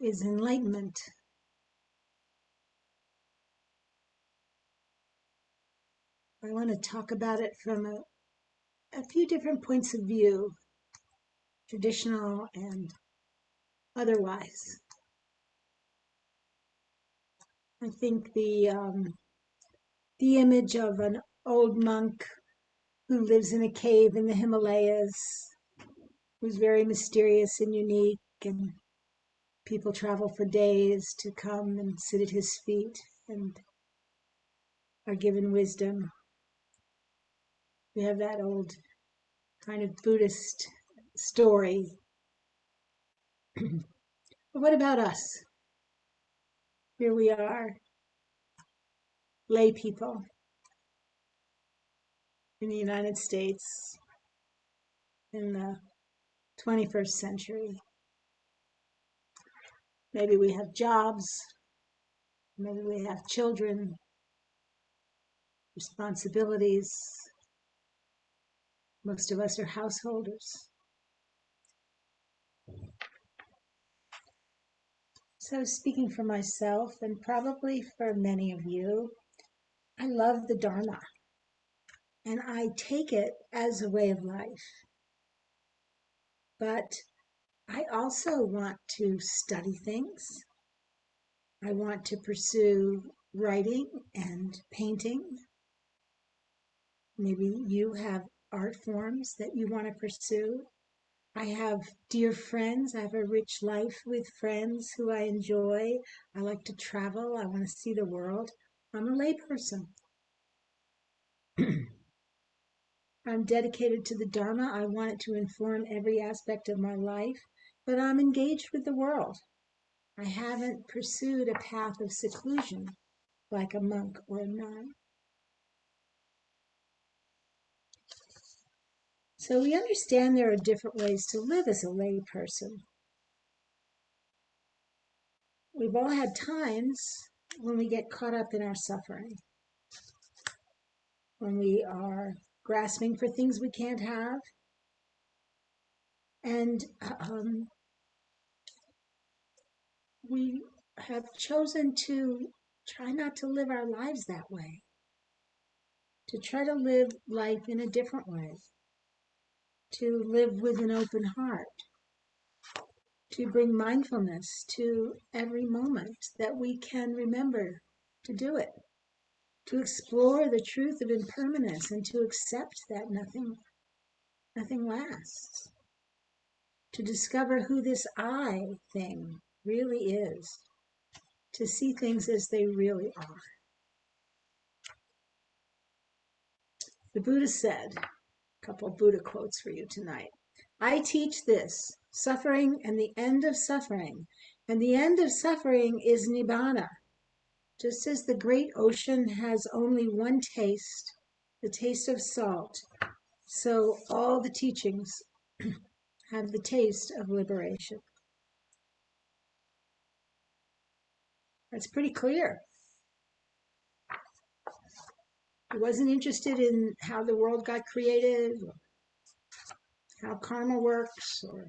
is enlightenment. I want to talk about it from a few different points of view, traditional and otherwise. I think the image of an old monk who lives in a cave in the Himalayas, who's very mysterious and unique, and people travel for days to come and sit at his feet and are given wisdom. We have that old kind of Buddhist story. But what about us? Here we are, lay people in the United States in the 21st century. Maybe we have jobs, maybe we have children, responsibilities. Most of us are householders. So speaking for myself, and probably for many of you, I love the Dharma, and I take it as a way of life. But I also want to study things. I want to pursue writing and painting. Maybe you have art forms that you want to pursue. I have dear friends. I have a rich life with friends who I enjoy. I like to travel. I want to see the world. I'm a lay person. I'm dedicated to the Dharma. I want it to inform every aspect of my life, but I'm engaged with the world. I haven't pursued a path of seclusion like a monk or a nun. So we understand there are different ways to live as a lay person. We've all had times when we get caught up in our suffering, when we are grasping for things we can't have, and we have chosen to try not to live our lives that way, to try to live life in a different way, to live with an open heart, to bring mindfulness to every moment that we can remember to do it, to explore the truth of impermanence and to accept that nothing lasts, to discover who this I thing really is, to see things as they really are. The Buddha said, a couple of Buddha quotes for you tonight. I teach this, suffering and the end of suffering, and the end of suffering is nibbana. Just as the great ocean has only one taste, the taste of salt, so all the teachings have the taste of liberation. That's pretty clear. He wasn't interested in how the world got created, or how karma works, or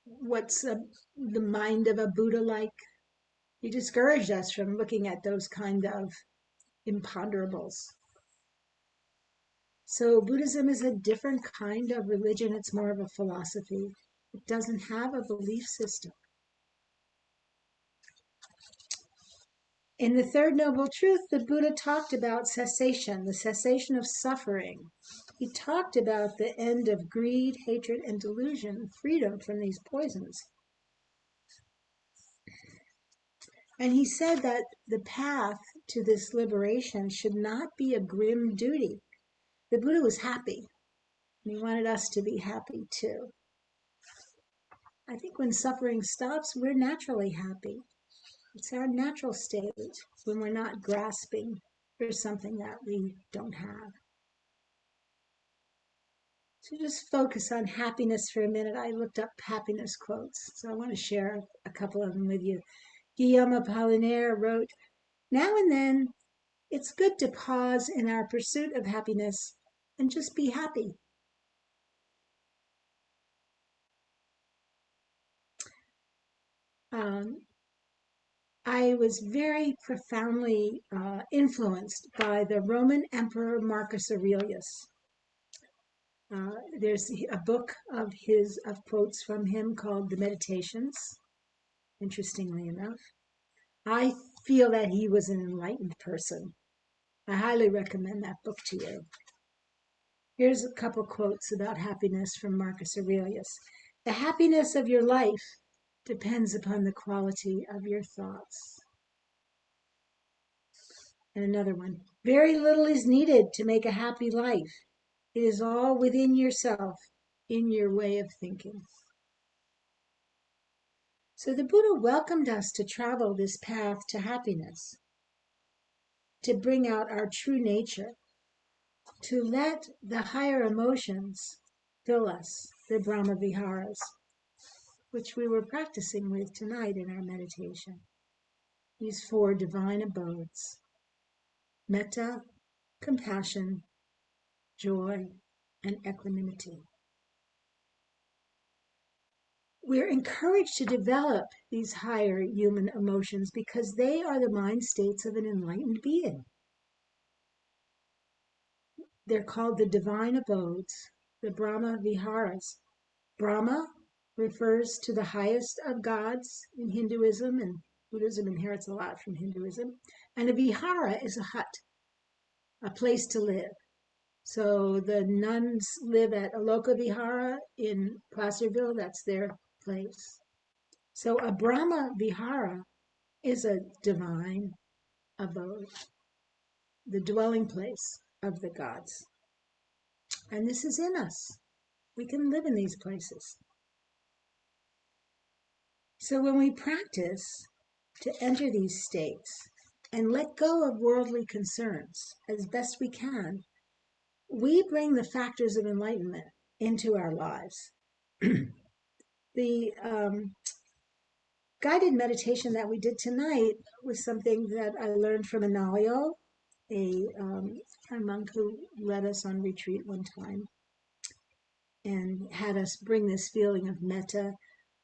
what's the mind of a Buddha like. He discouraged us from looking at those kind of imponderables. So Buddhism is a different kind of religion. It's more of a philosophy. It doesn't have a belief system. In the Third Noble Truth, the Buddha talked about cessation, the cessation of suffering. He talked about the end of greed, hatred, and delusion, freedom from these poisons. And he said that the path to this liberation should not be a grim duty. The Buddha was happy, and he wanted us to be happy too. I think when suffering stops, we're naturally happy. It's our natural state when we're not grasping for something that we don't have. So just focus on happiness for a minute. I looked up happiness quotes, so I want to share a couple of them with you. Guillaume Apollinaire wrote, "Now and then, it's good to pause in our pursuit of happiness and just be happy." Um, I was very profoundly influenced by the Roman Emperor Marcus Aurelius. There's a book of quotes from him called The Meditations, interestingly enough. I feel that he was an enlightened person. I highly recommend that book to you. Here's a couple quotes about happiness from Marcus Aurelius. The happiness of your life depends upon the quality of your thoughts. And another one. Very little is needed to make a happy life. It is all within yourself, in your way of thinking. So the Buddha welcomed us to travel this path to happiness, to bring out our true nature, to let the higher emotions fill us, the Brahma Viharas, which we were practicing with tonight in our meditation. These 4 divine abodes: metta, compassion, joy, and equanimity. We're encouraged to develop these higher human emotions because they are the mind states of an enlightened being. They're called the divine abodes, the Brahma Viharas. Brahma refers to the highest of gods in Hinduism, and Buddhism inherits a lot from Hinduism. And a vihara is a hut, a place to live. So the nuns live at Aloka Vihara in Placerville, that's their place. So a Brahma Vihara is a divine abode, the dwelling place of the gods. And this is in us. We can live in these places. So when we practice to enter these states and let go of worldly concerns as best we can, we bring the factors of enlightenment into our lives. The guided meditation that we did tonight was something that I learned from Analayo, a monk who led us on retreat one time and had us bring this feeling of metta,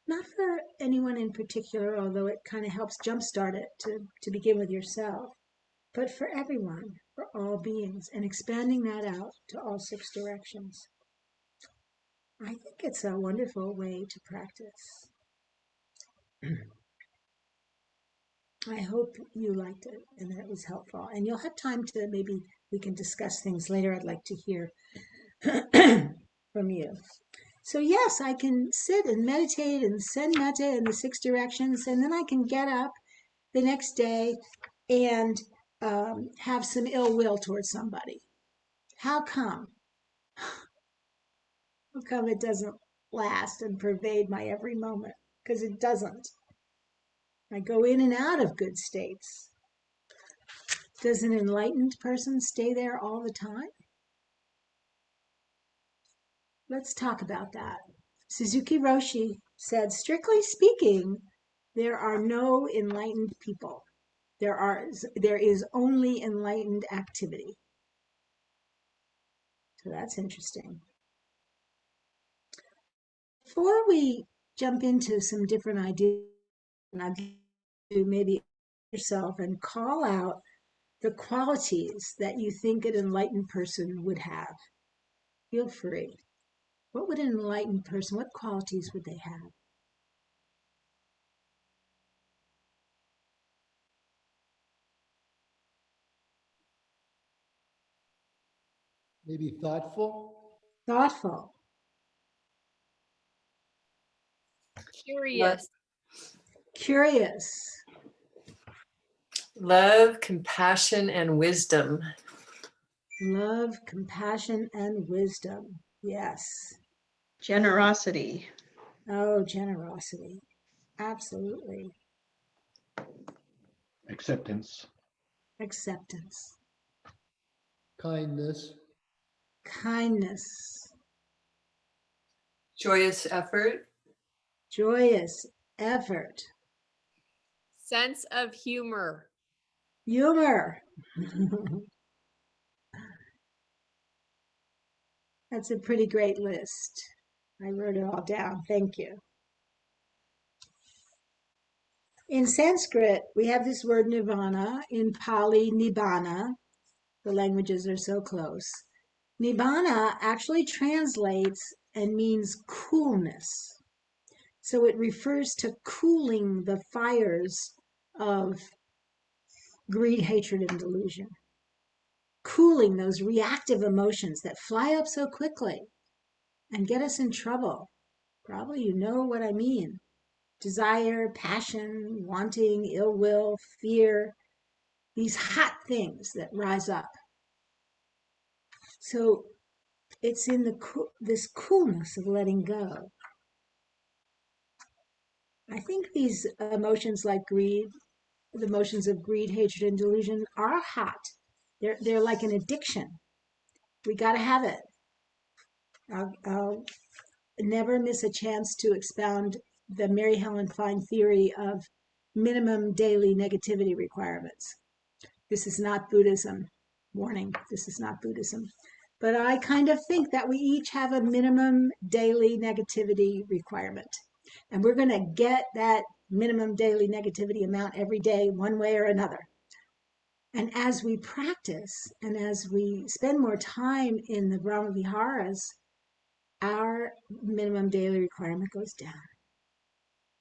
not for anyone in particular, although it kind of helps jumpstart it to begin with yourself, but for everyone, for all beings, and expanding that out to all 6 directions. I think it's a wonderful way to practice. I hope you liked it and that it was helpful. And you'll have time to, maybe we can discuss things later. I'd like to hear from you. So yes, I can sit and meditate and send metta in the 6 directions, and then I can get up the next day and have some ill will towards somebody. How come? How come it doesn't last and pervade my every moment? Because it doesn't. I go in and out of good states. Does an enlightened person stay there all the time? Let's talk about that. Suzuki Roshi said, strictly speaking, there are no enlightened people. There is only enlightened activity. So that's interesting. Before we jump into some different ideas, I'd to maybe yourself and call out the qualities that you think an enlightened person would have. Feel free. What would an enlightened person, what qualities would they have? Maybe thoughtful. Thoughtful, Curious. curious, Love, compassion, and wisdom. love, compassion, and wisdom. Yes. Generosity. Oh, generosity. Absolutely. Acceptance. Acceptance. Kindness. Kindness. Joyous effort. Joyous effort. Sense of humor. Humor. That's a pretty great list. I wrote it all down. Thank you. In Sanskrit, we have this word nirvana, in Pali, nibbana. The languages are so close. Nibbana actually translates and means coolness. So it refers to cooling the fires of greed, hatred, and delusion. Cooling those reactive emotions that fly up so quickly and get us in trouble. Probably you know what I mean. Desire, passion, wanting, ill will, fear, these hot things that rise up. So it's in this coolness of letting go. I think these emotions like greed, the emotions of greed, hatred, and delusion are hot. They're like an addiction. We got to have it. I'll never miss a chance to expound the Mary Helen Fein theory of minimum daily negativity requirements. This is not Buddhism. Warning, this is not Buddhism. But I kind of think that we each have a minimum daily negativity requirement. And we're going to get that minimum daily negativity amount every day, one way or another. And as we practice and as we spend more time in the Brahma Viharas, our minimum daily requirement goes down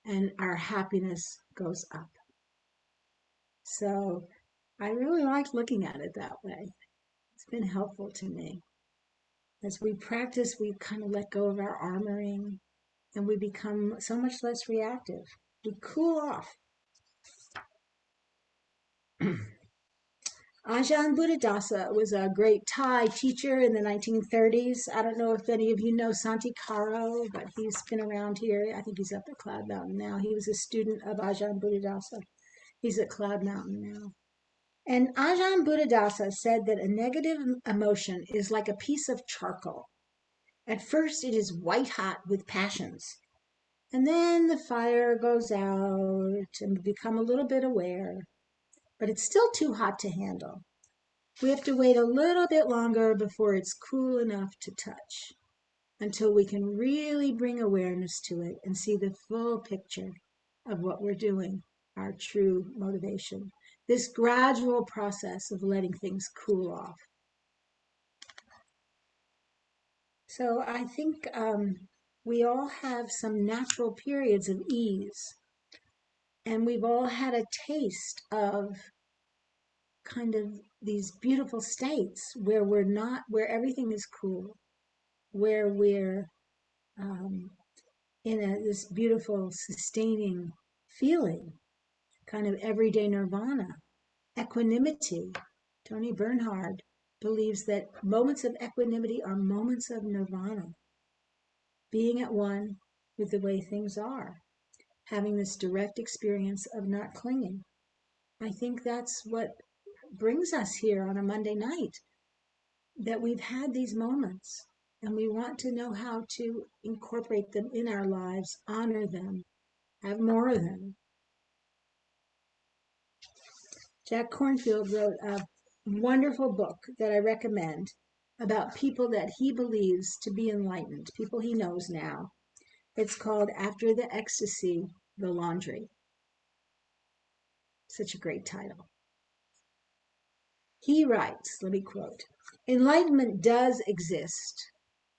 and our happiness goes up. So I really like looking at it that way. It's been helpful to me. As we practice, we kind of let go of our armoring and we become so much less reactive. We cool off. Ajahn Buddhadasa was a great Thai teacher in the 1930s. I don't know if any of you know Santikaro, but he's been around here. I think he's up at Cloud Mountain now. He was a student of Ajahn Buddhadasa. He's at Cloud Mountain now. And Ajahn Buddhadasa said that a negative emotion is like a piece of charcoal. At first, it is white hot with passions. And then the fire goes out and we become a little bit aware. But it's still too hot to handle. We have to wait a little bit longer before it's cool enough to touch, until we can really bring awareness to it and see the full picture of what we're doing, our true motivation. This gradual process of letting things cool off. So I think we all have some natural periods of ease, and we've all had a taste of kind of these beautiful states where everything is cool, where we're in this beautiful sustaining feeling, kind of everyday nirvana, equanimity. Tony Bernhard believes that moments of equanimity are moments of nirvana, being at one with the way things are, having this direct experience of not clinging. I think that's what brings us here on a Monday night, that we've had these moments and we want to know how to incorporate them in our lives, honor them, have more of them. Jack Kornfield wrote a wonderful book that I recommend about people that he believes to be enlightened, people he knows now. It's called After the Ecstasy, the Laundry. Such a great title. He writes, let me quote, "Enlightenment does exist.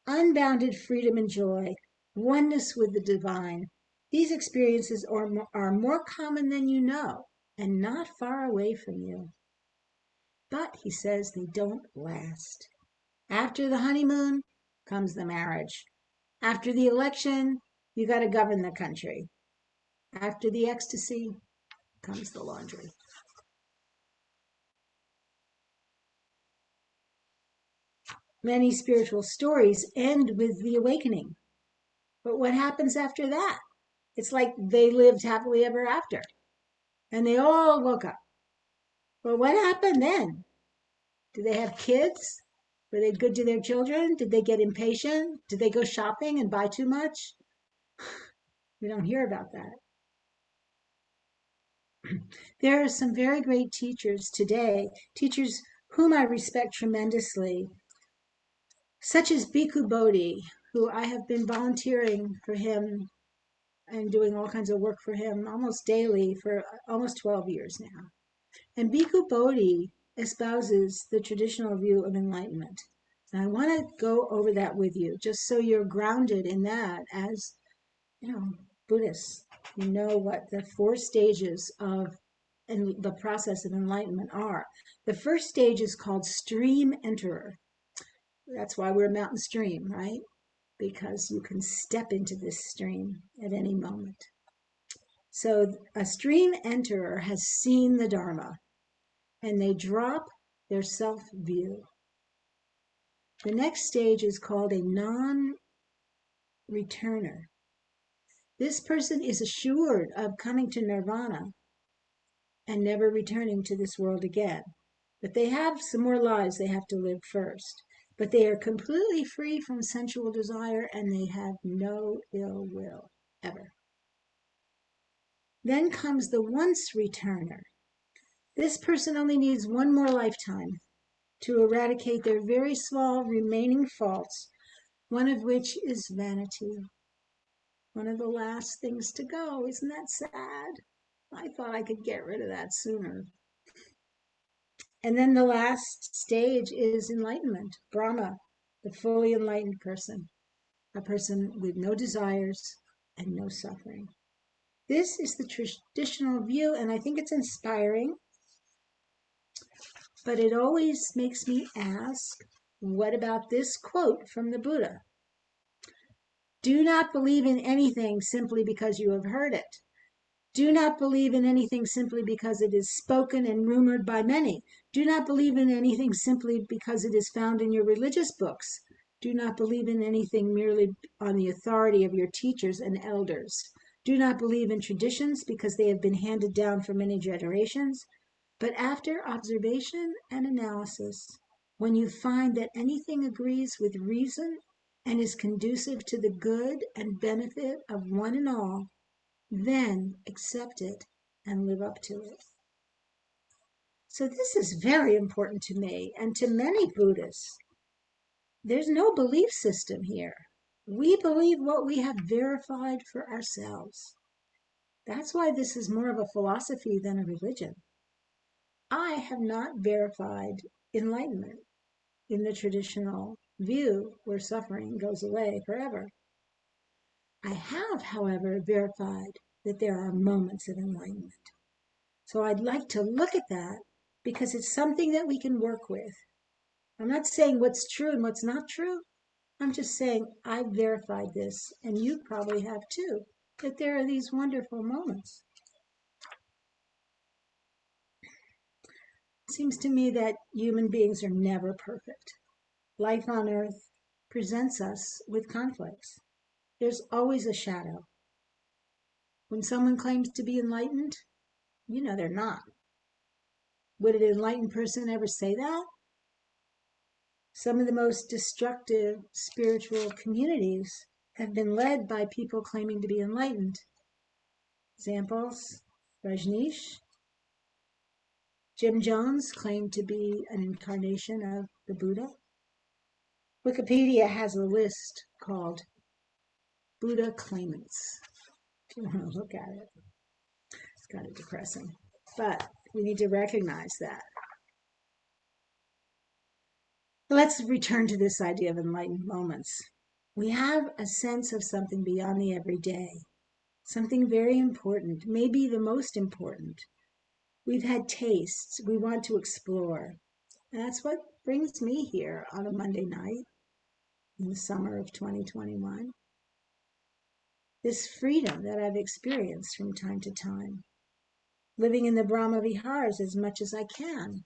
Unbounded freedom and joy, oneness with the divine. These experiences are more common than you know and not far away from you. But," he says, "they don't last. After the honeymoon comes the marriage. After the election, you got to govern the country. After the ecstasy comes the laundry." Many spiritual stories end with the awakening. But what happens after that? It's like they lived happily ever after. And they all woke up. Well, what happened then? Did they have kids? Were they good to their children? Did they get impatient? Did they go shopping and buy too much? We don't hear about that. There are some very great teachers today, teachers whom I respect tremendously, such as Bhikkhu Bodhi, who I have been volunteering for him and doing all kinds of work for him almost daily for almost 12 years now. And Bhikkhu Bodhi espouses the traditional view of enlightenment. And I want to go over that with you, just so you're grounded in that as, Buddhists. You know what the 4 stages of the process of enlightenment are. The first stage is called stream enterer. That's why we're mountain stream, right? Because you can step into this stream at any moment. So a stream enterer has seen the Dharma, and they drop their self-view. The next stage is called a non-returner. This person is assured of coming to nirvana and never returning to this world again. But they have some more lives they have to live first. But they are completely free from sensual desire, and they have no ill will, ever. Then comes the once returner. This person only needs one more lifetime to eradicate their very small remaining faults, one of which is vanity. One of the last things to go. Isn't that sad? I thought I could get rid of that sooner. And then the last stage is enlightenment, Brahma, the fully enlightened person, a person with no desires and no suffering. This is the traditional view, and I think it's inspiring, but it always makes me ask, what about this quote from the Buddha? Do not believe in anything simply because you have heard it. Do not believe in anything simply because it is spoken and rumored by many. Do not believe in anything simply because it is found in your religious books. Do not believe in anything merely on the authority of your teachers and elders. Do not believe in traditions because they have been handed down for many generations. But after observation and analysis, when you find that anything agrees with reason and is conducive to the good and benefit of one and all, then accept it and live up to it. So this is very important to me and to many Buddhists. There's no belief system here. We believe what we have verified for ourselves. That's why this is more of a philosophy than a religion. I have not verified enlightenment in the traditional view where suffering goes away forever. I have, however, verified that there are moments of enlightenment. So I'd like to look at that because it's something that we can work with. I'm not saying what's true and what's not true. I'm just saying I've verified this, and you probably have too, that there are these wonderful moments. It seems to me that human beings are never perfect. Life on earth presents us with conflicts. There's always a shadow. When someone claims to be enlightened, you know they're not. Would an enlightened person ever say that? Some of the most destructive spiritual communities have been led by people claiming to be enlightened. Examples, Rajneesh. Jim Jones claimed to be an incarnation of the Buddha. Wikipedia has a list called Buddha claimants, if you want to look at it. It's kind of depressing, but we need to recognize that. Let's return to this idea of enlightened moments. We have a sense of something beyond the everyday, something very important, maybe the most important. We've had tastes we want to explore. And that's what brings me here on a Monday night in the summer of 2021. This freedom that I've experienced from time to time, living in the Brahma Vihars as much as I can.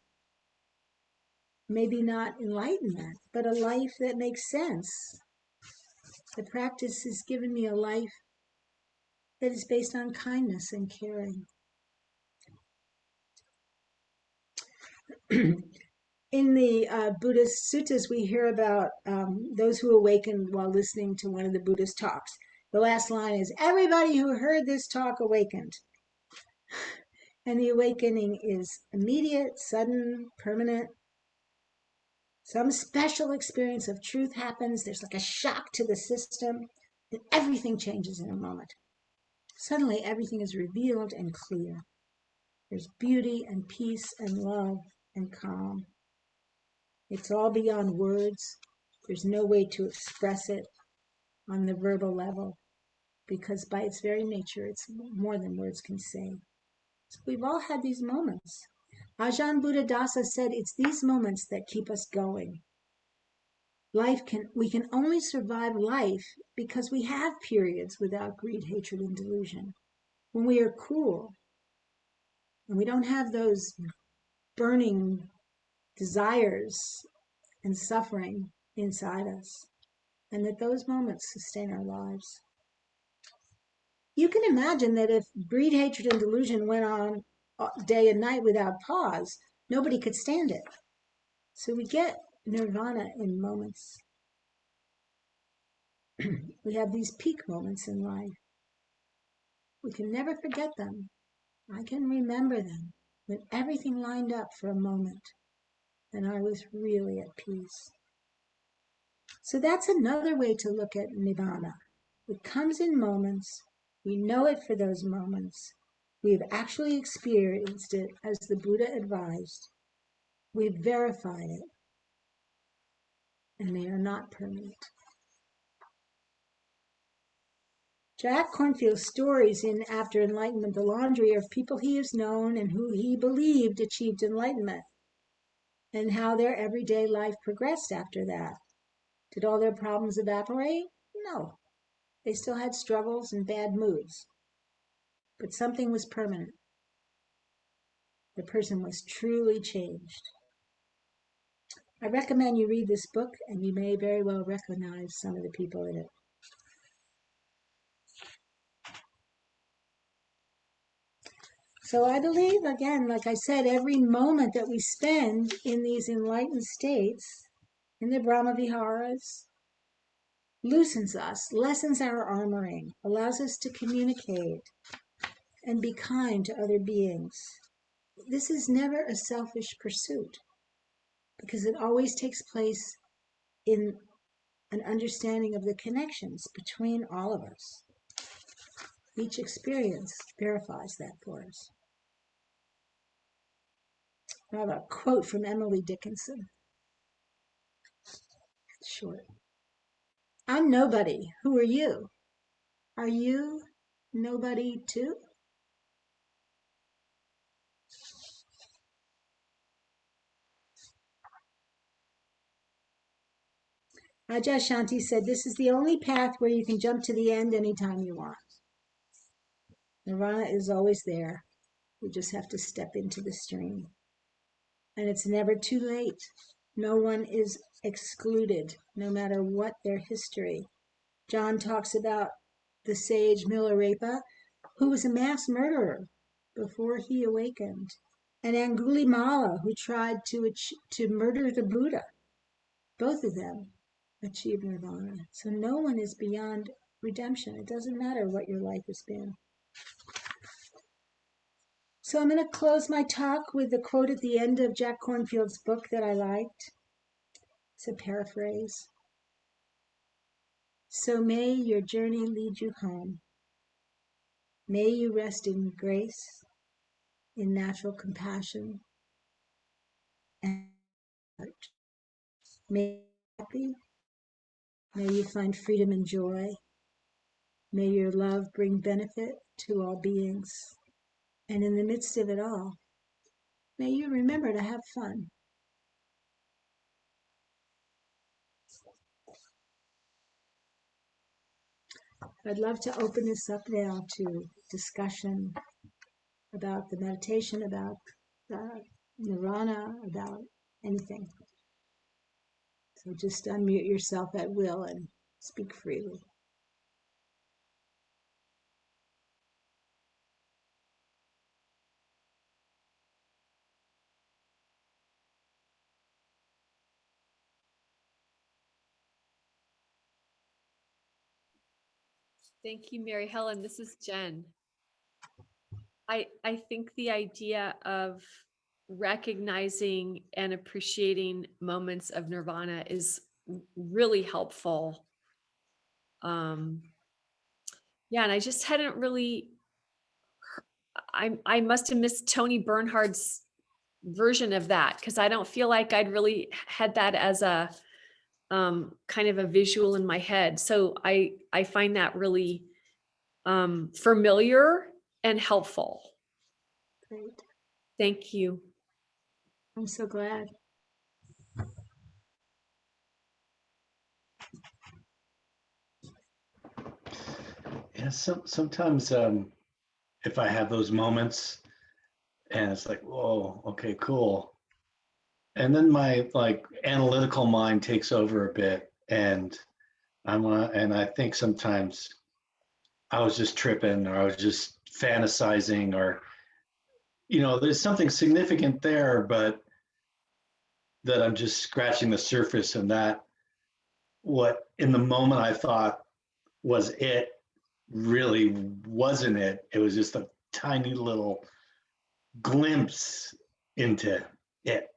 Maybe not enlightenment, but a life that makes sense. The practice has given me a life that is based on kindness and caring. In the Buddhist suttas, we hear about those who awakened while listening to one of the Buddhist talks. The last line is, everybody who heard this talk awakened. And the awakening is immediate, sudden, permanent. Some special experience of truth happens. There's like a shock to the system, and everything changes in a moment. Suddenly everything is revealed and clear. There's beauty and peace and love and calm. It's all beyond words. There's no way to express it on the verbal level because by its very nature, it's more than words can say. So we've all had these moments. Ajahn Buddhadasa said it's these moments that keep us going. We can only survive life because we have periods without greed, hatred, and delusion. When we are cool and we don't have those burning desires and suffering inside us, and that those moments sustain our lives. You can imagine that if greed, hatred, and delusion went on day and night without pause, nobody could stand it. So we get nirvana in moments. We have these peak moments in life. We can never forget them. I can remember them when everything lined up for a moment and I was really at peace. So that's another way to look at nirvana. It comes in moments. We know it for those moments. We have actually experienced it as the Buddha advised. We've verified it. And they are not permanent. Jack Cornfield's stories in After Enlightenment, the Laundry, are of people he has known and who he believed achieved enlightenment, and how their everyday life progressed after that. Did all their problems evaporate? No. They still had struggles and bad moods. But something was permanent. The person was truly changed. I recommend you read this book, and you may very well recognize some of the people in it. So I believe, again, like I said, every moment that we spend in these enlightened states, in the Brahma Viharas, loosens us, lessens our armoring, allows us to communicate and be kind to other beings. This is never a selfish pursuit because it always takes place in an understanding of the connections between all of us. Each experience verifies that for us. I have a quote from Emily Dickinson. It's short. I'm nobody. Who are you? Are you nobody too? Ajahn Shanti said, this is the only path where you can jump to the end anytime you want. Nirvana is always there. We just have to step into the stream. And it's never too late. No one is excluded, no matter what their history. John talks about the sage Milarepa, who was a mass murderer before he awakened, and Angulimala, who tried to murder the Buddha. Both of them achieved nirvana. So no one is beyond redemption. It doesn't matter what your life has been. So I'm going to close my talk with the quote at the end of Jack Cornfield's book that I liked. It's a paraphrase. So may your journey lead you home. May you rest in grace, in natural compassion, and heart. May you be happy. May you find freedom and joy. May your love bring benefit to all beings. And in the midst of it all, may you remember to have fun. I'd love to open this up now to discussion about the meditation, about nirvana, about anything. So just unmute yourself at will and speak freely. Thank you, Mary Helen. This is Jen. I think the idea of recognizing and appreciating moments of nirvana is really helpful. Yeah, and I just hadn't really, I must have missed Tony Bernhard's version of that, because I don't feel like I'd really had that as a kind of a visual in my head. So I find that really familiar and helpful. Great. Thank you. I'm so glad. Yeah, sometimes if I have those moments and it's like, whoa, okay, cool. And then my like analytical mind takes over a bit, and and I think sometimes I was just tripping, or I was just fantasizing, or there's something significant there, but that I'm just scratching the surface, and that what in the moment I thought was it really wasn't it. It was just a tiny little glimpse into it.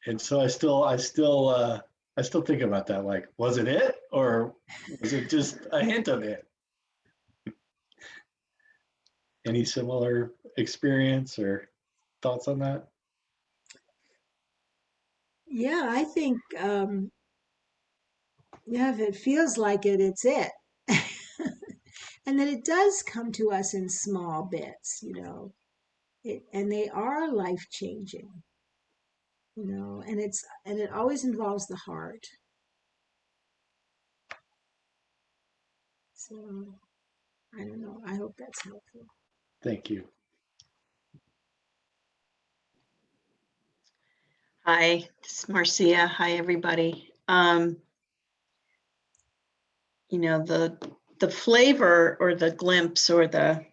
And so I still think about that. Like, was it, or was it just a hint of it? Any similar experience or thoughts on that? Yeah, I think, yeah, if it feels like it, it's it. And then it does come to us in small bits, and they are life changing, and it always involves the heart. So I don't know. I hope that's helpful. Thank you. Hi, this is Marcia. Hi, everybody. The flavor or the glimpse or the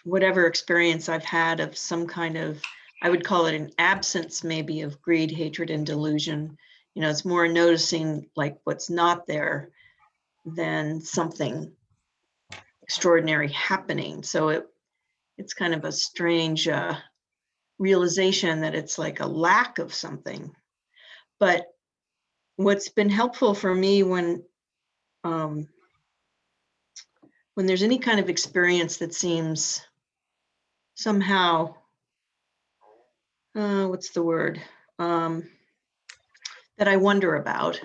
whatever experience I've had of some kind of, I would call it an absence maybe of greed, hatred, and delusion. It's more noticing like what's not there than something extraordinary happening. So it's kind of a strange realization that it's like a lack of something. But what's been helpful for me when there's any kind of experience that seems somehow, what's the word, that I wonder about,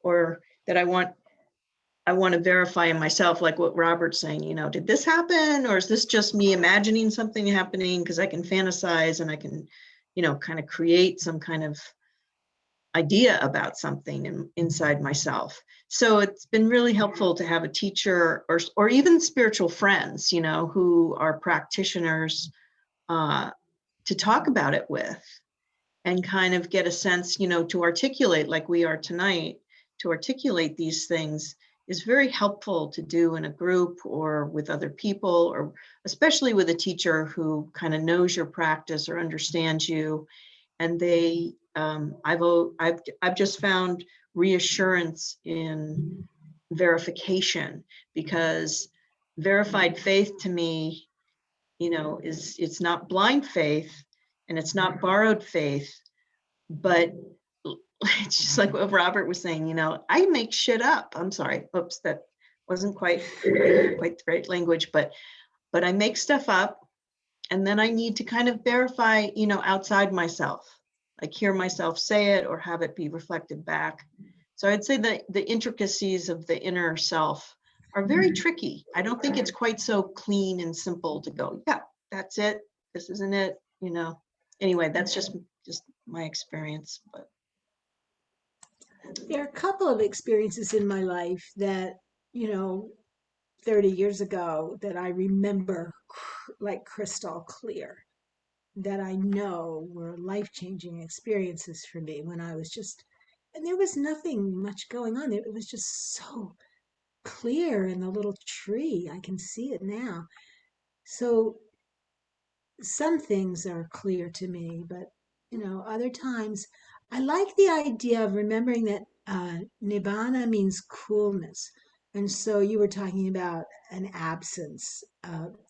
or that I want to verify in myself, like what Robert's saying, did this happen, or is this just me imagining something happening? Because I can fantasize and I can, kind of create some kind of idea about something inside myself. So it's been really helpful to have a teacher or even spiritual friends, who are practitioners, to talk about it with, and kind of get a sense, to articulate like we are tonight. To articulate these things is very helpful to do in a group or with other people, or especially with a teacher who kind of knows your practice or understands you. And they, I've just found reassurance in verification, because verified faith to me, it's not blind faith and it's not borrowed faith, but it's just like what Robert was saying, I make shit up. I'm sorry. Oops, that wasn't quite the right language, but I make stuff up, and then I need to kind of verify, outside myself, like hear myself say it or have it be reflected back. So I'd say that the intricacies of the inner self are very tricky. I don't think it's quite so clean and simple to go, yeah, that's it. This isn't it, Anyway, that's just my experience. But There are a couple of experiences in my life that, 30 years ago that I remember like crystal clear, that I know were life-changing experiences for me when I was just, and there was nothing much going on there. It was just so clear in the little tree. I can see it now. So some things are clear to me, but other times I like the idea of remembering that nibbana means coolness. And so you were talking about an absence,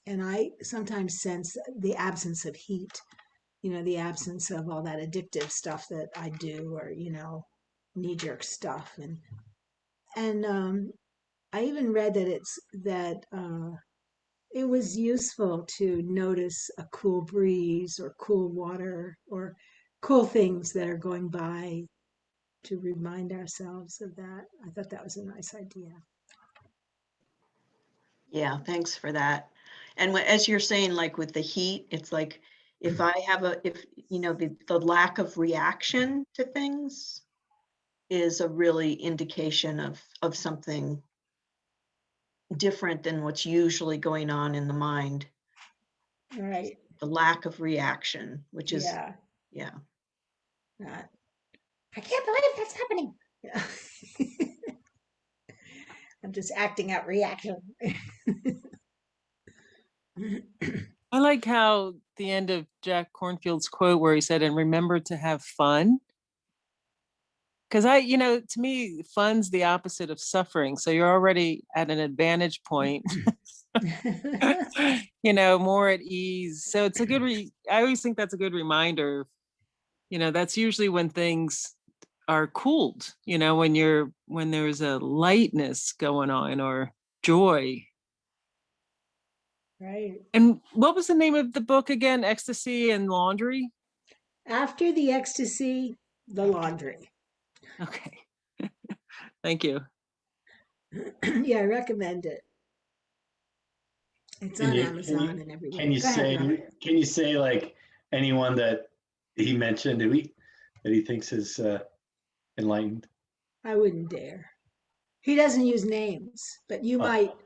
and I sometimes sense the absence of heat, the absence of all that addictive stuff that I do, or knee jerk stuff. And I even read that it was useful to notice a cool breeze or cool water or cool things that are going by to remind ourselves of that. I thought that was a nice idea. Yeah, thanks for that. And as you're saying, like with the heat, it's like if I have if you know, the lack of reaction to things is a really indication of something different than what's usually going on in the mind. Right. The lack of reaction, which is, Yeah. yeah. Not, I can't believe that's happening. Yeah. I'm just acting out reaction. I like how the end of Jack Cornfield's quote where he said, and remember to have fun. Because to me, fun's the opposite of suffering. So you're already at an advantage point, more at ease. So it's a good, I always think that's a good reminder. That's usually when things are cooled, when there's a lightness going on or joy. Right. And what was the name of the book again? Ecstasy and Laundry? After the ecstasy, the laundry. Okay. Thank you. Yeah, I recommend it. It's Can on you Amazon and everywhere. can you Go ahead, say Robert. can you say like anyone that he mentioned that he thinks is enlightened? I wouldn't dare. He doesn't use names, but Oh,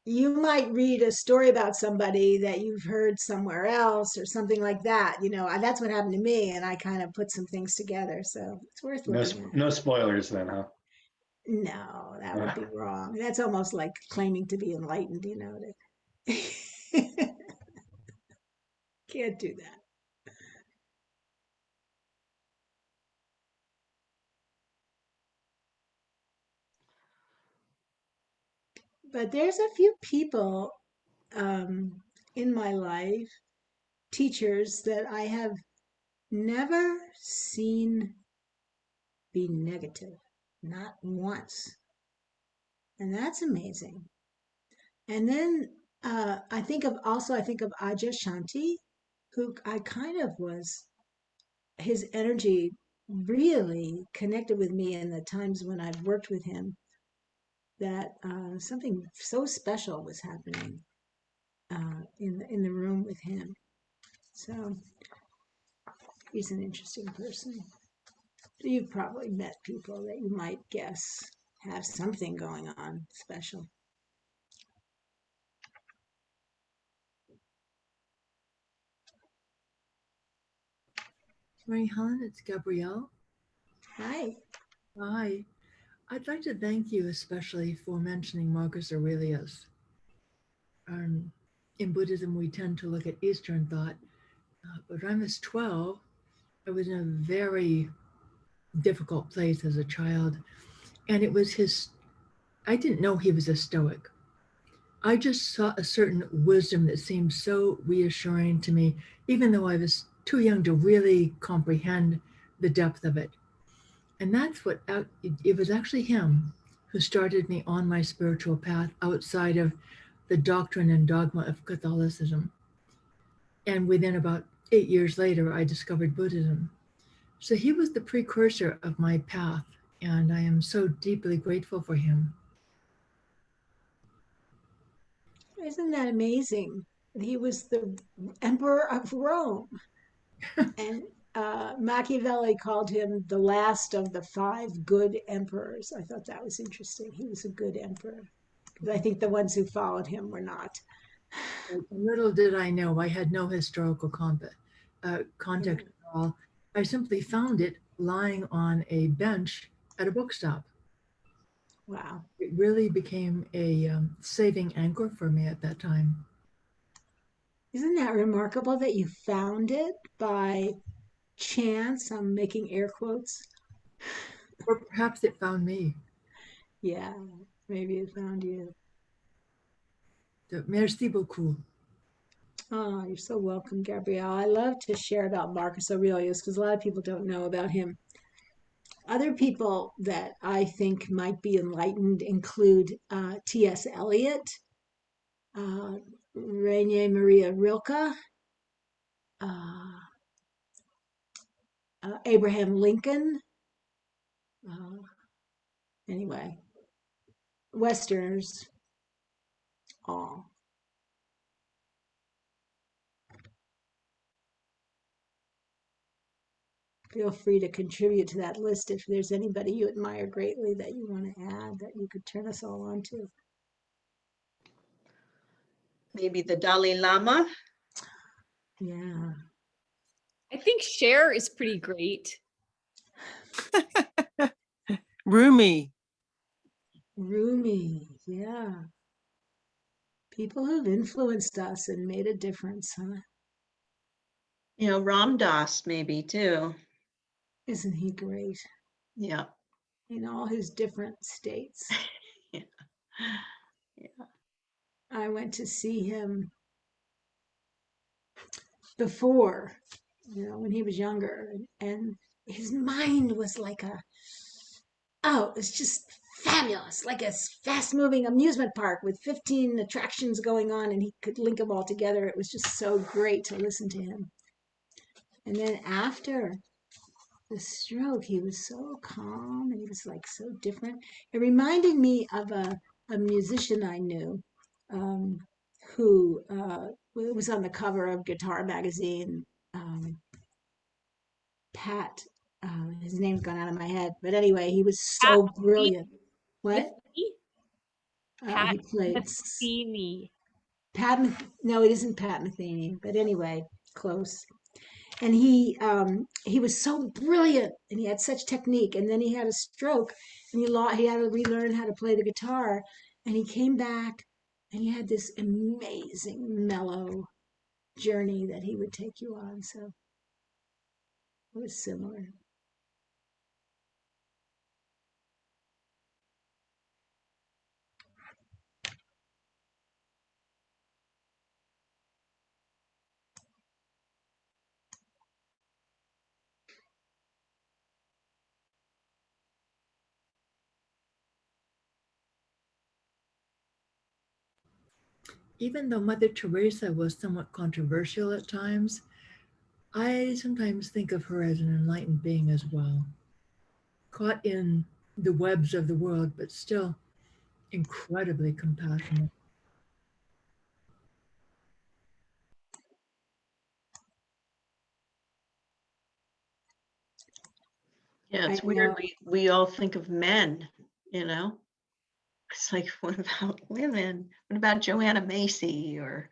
you might read a story about somebody that you've heard somewhere else or something like that. That's what happened to me, and I kind of put some things together. So it's worth no looking at. no spoilers then, huh? No, that would Uh, be wrong. That's almost like claiming to be enlightened, Can't do that. But there's a few people in my life, teachers that I have never seen be negative, not once. And that's amazing. And then I think of Aja Shanti, who I kind of was, his energy really connected with me in the times when I've worked with him, that something so special was happening in the room with him. So he's an interesting person. You've probably met people that you might guess have something going on special. Morning, Helen. It's Gabrielle. Hi. Hi. I'd like to thank you especially for mentioning Marcus Aurelius. In Buddhism, we tend to look at Eastern thought, but when I was 12, I was in a very difficult place as a child, and it was I didn't know he was a Stoic. I just saw a certain wisdom that seemed so reassuring to me, even though I was too young to really comprehend the depth of it. And that's what, it was actually him who started me on my spiritual path outside of the doctrine and dogma of Catholicism. And within about 8 years later, I discovered Buddhism. So he was the precursor of my path, and I am so deeply grateful for him. Isn't that amazing? He was the emperor of Rome. And Machiavelli called him the last of the five good emperors. I thought that was interesting. He was a good emperor. Because I think the ones who followed him were not. Little did I know, I had no historical context at all. I simply found it lying on a bench at a bookstop. Wow. It really became a saving anchor for me at that time. Isn't that remarkable that you found it by chance? I'm making air quotes. Or perhaps it found me. Yeah, maybe it found you. So, merci beaucoup. Oh, you're so welcome, Gabrielle. I love to share about Marcus Aurelius because a lot of people don't know about him. Other people that I think might be enlightened include T.S. Eliot, uh, Rainier Maria Rilke, uh, Abraham Lincoln. Uh, anyway, Westerners, all. Feel free to contribute to that list if there's anybody you admire greatly that you want to add that you could turn us all on to. Maybe the Dalai Lama. Yeah. I think Cher is pretty great. Rumi. Rumi. Yeah. People who've influenced us and made a difference, huh? You know, Ram Dass maybe too. Isn't he great? Yeah. In all his different states. Yeah. Yeah. I went to see him before, when he was younger, and his mind was like it's just fabulous, like a fast moving amusement park with 15 attractions going on, and he could link them all together. It was just so great to listen to him. And then after the stroke, he was so calm and he was like so different. It reminded me of a musician I knew, um, who was on the cover of Guitar Magazine. Pat, his name's gone out of my head, but anyway, he was Pat so brilliant. What? Metheny? He Pat played Metheny. No, it isn't Pat Metheny, but anyway, close. And he was so brilliant, and he had such technique. And then he had a stroke, and he had to relearn how to play the guitar. And he came back, and he had this amazing mellow journey that he would take you on. So it was similar. Even though Mother Teresa was somewhat controversial at times, I sometimes think of her as an enlightened being as well, caught in the webs of the world, but still incredibly compassionate. Yeah, I it's weird. know. We all think of men, you know. It's like, what about women? What about Joanna Macy or,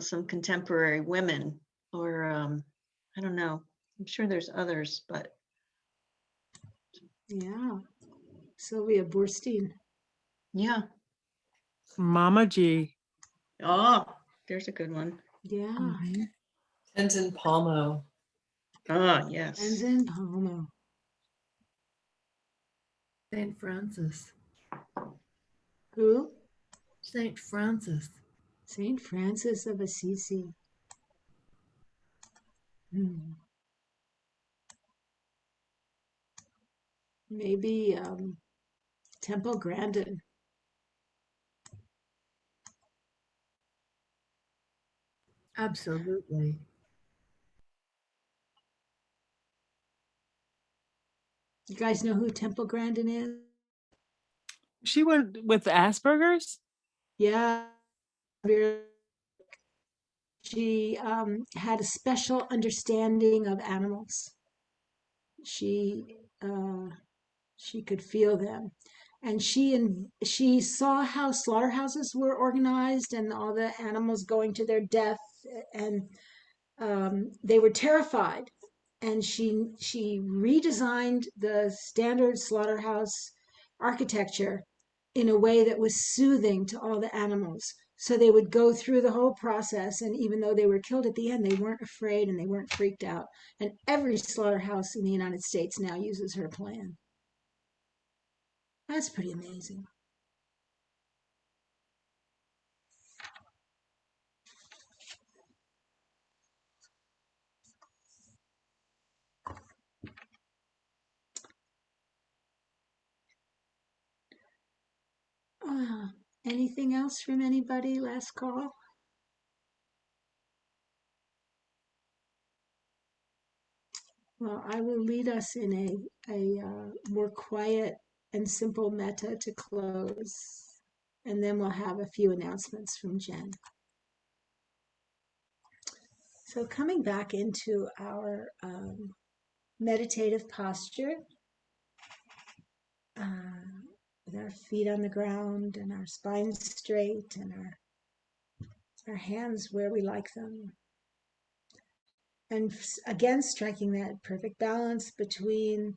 some contemporary women? Or I don't know. I'm sure there's others, but Yeah. Sylvia Boorstein. yeah. Mama G. Oh, there's a good one. Yeah. Mhm. Tenzin Palmo. Oh, yes. Tenzin Palmo. Saint Francis. Who? Saint Francis. Saint Francis of Assisi. Hmm. Maybe Temple Grandin. Absolutely. You guys know who Temple Grandin is? She went with Asperger's. Yeah. She had a special understanding of animals. She she could feel them, and she saw how slaughterhouses were organized and all the animals going to their death, and they were terrified. And she redesigned the standard slaughterhouse architecture in a way that was soothing to all the animals. So they would go through the whole process, and even though they were killed at the end, they weren't afraid and they weren't freaked out. And every slaughterhouse in the United States now uses her plan. That's pretty amazing. Anything else from anybody? Last call? Well, I will lead us in a more quiet and simple metta to close. And then we'll have a few announcements from Jen. So coming back into our meditative posture, with our feet on the ground and our spine straight and our hands where we like them. And again, striking that perfect balance between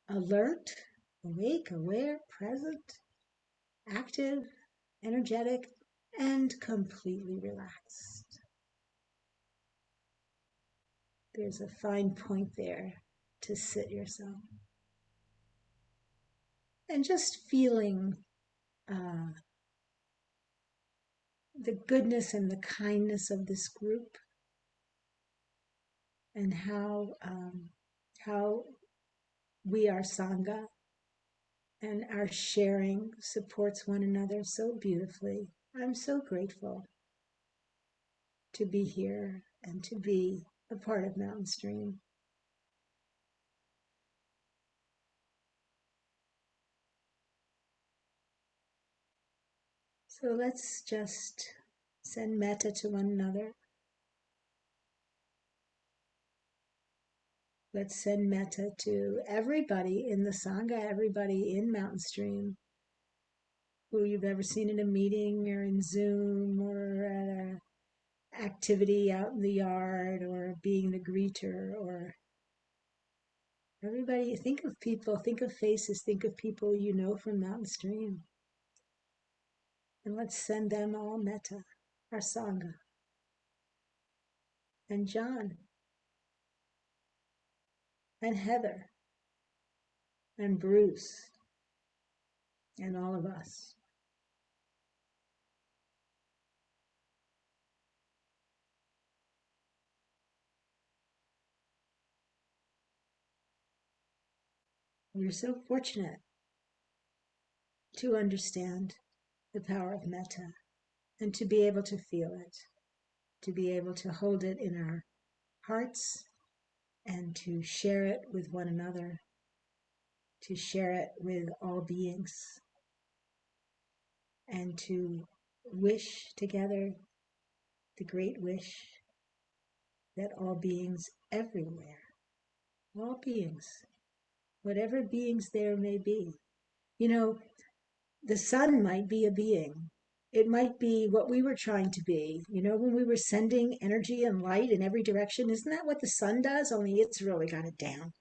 alert, awake, aware, present, active, energetic, and completely relaxed. There's a fine point there to sit yourself. And just feeling the goodness and the kindness of this group, and how we are Sangha and our sharing supports one another so beautifully. I'm so grateful to be here and to be a part of Mountain Stream. So let's just send metta to one another. Let's send metta to everybody in the Sangha, everybody in Mountain Stream, who you've ever seen in a meeting or in Zoom or at an activity out in the yard or being the greeter, or everybody. Think of people, think of faces, think of people you know from Mountain Stream. And let's send them all metta, our Sangha. And John, and Heather, and Bruce, and all of us. We're so fortunate to understand the power of metta and to be able to feel it, to be able to hold it in our hearts and to share it with one another, to share it with all beings, and to wish together the great wish that all beings everywhere, all beings, whatever beings there may be. You know, the sun might be a being. It might be what we were trying to be. You know, when we were sending energy and light in every direction, isn't that what the sun does? Only it's really got it down.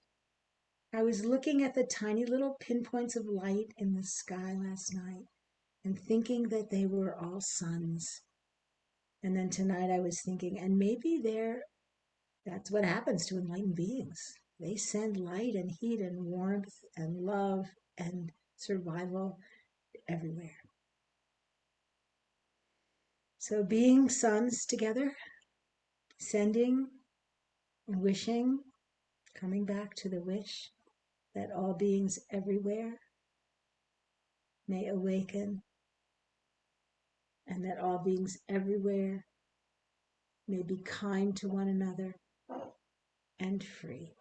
I was looking at the tiny little pinpoints of light in the sky last night and thinking that they were all suns. And then tonight I was thinking, and maybe that's what happens to enlightened beings. They send light and heat and warmth and love and survival everywhere. So being suns together, sending, wishing, coming back to the wish that all beings everywhere may awaken and that all beings everywhere may be kind to one another and free.